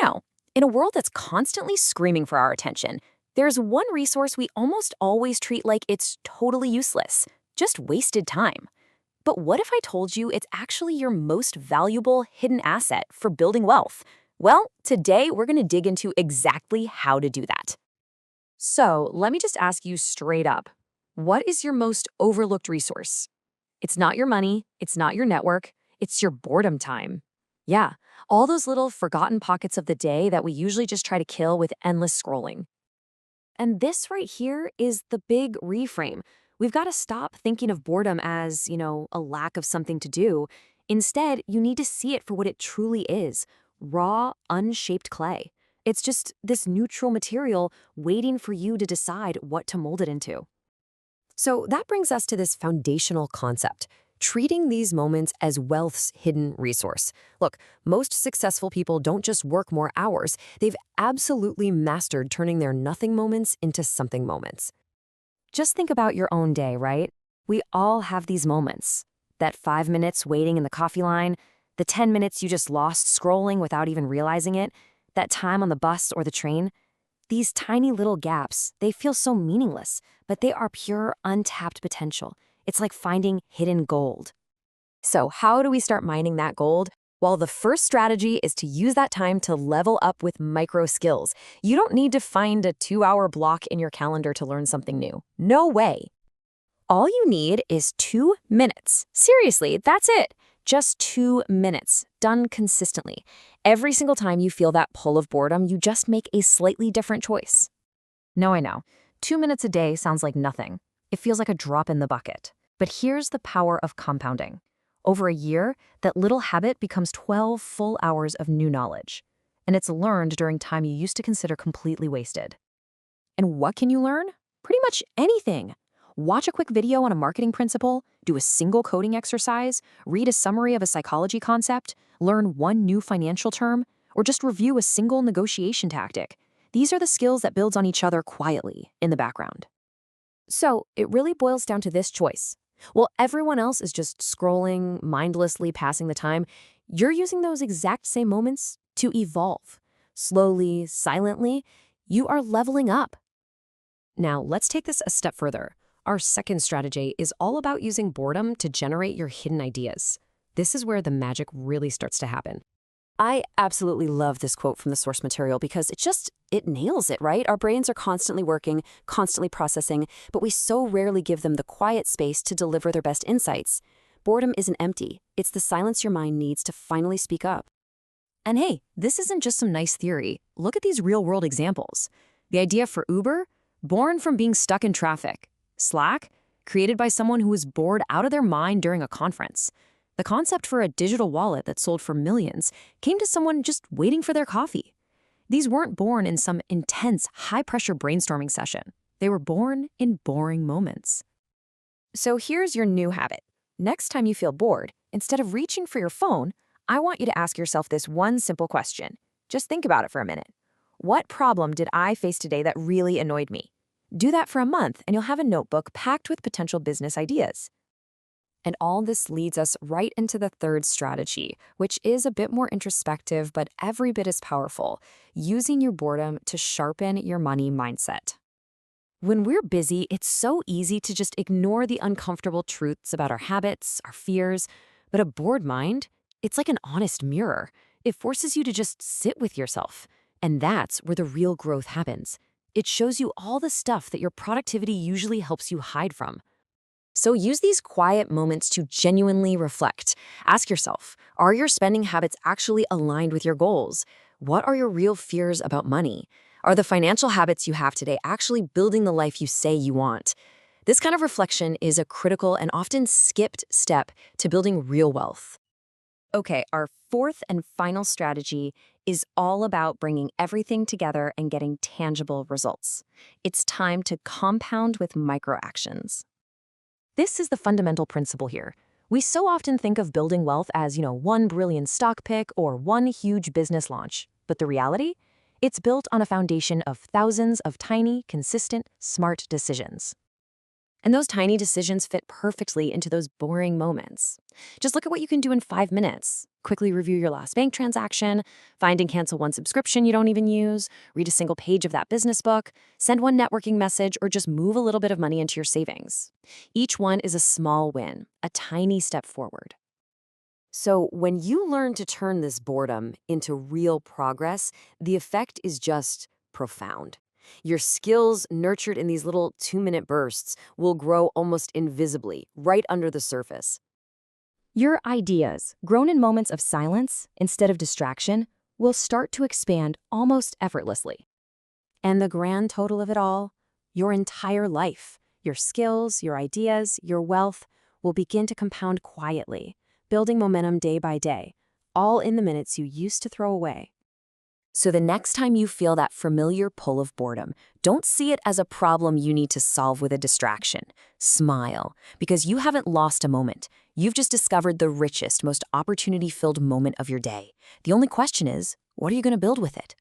know, in a world that's constantly screaming for our attention, there's one resource we almost always treat like it's totally useless, just wasted time. But what if I told you it's actually your most valuable hidden asset for building wealth? Well, today we're going to dig into exactly how to do that. So let me just ask you straight up, what is your most overlooked resource? It's not your money, it's not your network, it's your boredom time. Yeah, all those little forgotten pockets of the day that we usually just try to kill with endless scrolling. And this right here is the big reframe. We've got to stop thinking of boredom as, a lack of something to do. Instead, you need to see it for what it truly is, raw, unshaped clay. It's just this neutral material waiting for you to decide what to mold it into. So that brings us to this foundational concept, treating these moments as wealth's hidden resource. Look, most successful people don't just work more hours, they've absolutely mastered turning their nothing moments into something moments. Just think about your own day, right? We all have these moments. That 5 minutes waiting in the coffee line, the 10 minutes you just lost scrolling without even realizing it, that time on the bus or the train. These tiny little gaps, they feel so meaningless, but they are pure, untapped potential. It's like finding hidden gold. So how do we start mining that gold? Well, the first strategy is to use that time to level up with micro skills. You don't need to find a 2-hour block in your calendar to learn something new. No way. All you need is 2 minutes. Seriously, that's it. Just 2 minutes, done consistently. Every single time you feel that pull of boredom, you just make a slightly different choice. No, I know. 2 minutes a day sounds like nothing. It feels like a drop in the bucket. But here's the power of compounding. Over a year, that little habit becomes 12 full hours of new knowledge. And it's learned during time you used to consider completely wasted. And what can you learn? Pretty much anything. Watch a quick video on a marketing principle, do a single coding exercise, read a summary of a psychology concept, learn one new financial term, or just review a single negotiation tactic. These are the skills that builds on each other quietly in the background. So it really boils down to this choice. While everyone else is just scrolling, mindlessly passing the time, you're using those exact same moments to evolve. Slowly, silently, you are leveling up. Now, let's take this a step further. Our second strategy is all about using boredom to generate your hidden ideas. This is where the magic really starts to happen. I absolutely love this quote from the source material because it nails it, right? Our brains are constantly working, constantly processing, but we so rarely give them the quiet space to deliver their best insights. Boredom isn't empty. It's the silence your mind needs to finally speak up. And hey, this isn't just some nice theory. Look at these real-world examples. The idea for Uber, born from being stuck in traffic. Slack, created by someone who was bored out of their mind during a conference. The concept for a digital wallet that sold for millions came to someone just waiting for their coffee. These weren't born in some intense, high-pressure brainstorming session. They were born in boring moments. So here's your new habit. Next time you feel bored, instead of reaching for your phone, I want you to ask yourself this one simple question. Just think about it for a minute. What problem did I face today that really annoyed me? Do that for a month, and you'll have a notebook packed with potential business ideas. And all this leads us right into the third strategy, which is a bit more introspective, but every bit as powerful, using your boredom to sharpen your money mindset. When we're busy, it's so easy to just ignore the uncomfortable truths about our habits, our fears, but a bored mind, it's like an honest mirror. It forces you to just sit with yourself. And that's where the real growth happens. It shows you all the stuff that your productivity usually helps you hide from. So use these quiet moments to genuinely reflect. Ask yourself, are your spending habits actually aligned with your goals? What are your real fears about money? Are the financial habits you have today actually building the life you say you want? This kind of reflection is a critical and often skipped step to building real wealth. Okay, our fourth and final strategy is all about bringing everything together and getting tangible results. It's time to compound with micro actions. This is the fundamental principle here. We so often think of building wealth as, one brilliant stock pick or one huge business launch. But the reality? It's built on a foundation of thousands of tiny, consistent, smart decisions. And those tiny decisions fit perfectly into those boring moments. Just look at what you can do in 5 minutes. Quickly review your last bank transaction, find and cancel one subscription you don't even use, read a single page of that business book, send one networking message, or just move a little bit of money into your savings. Each one is a small win, a tiny step forward. So when you learn to turn this boredom into real progress, the effect is just profound. Your skills, nurtured in these little 2-minute bursts, will grow almost invisibly, right under the surface. Your ideas, grown in moments of silence instead of distraction, will start to expand almost effortlessly. And the grand total of it all, your entire life, your skills, your ideas, your wealth, will begin to compound quietly, building momentum day by day, all in the minutes you used to throw away. So the next time you feel that familiar pull of boredom, don't see it as a problem you need to solve with a distraction. Smile, because you haven't lost a moment. You've just discovered the richest, most opportunity-filled moment of your day. The only question is, what are you going to build with it?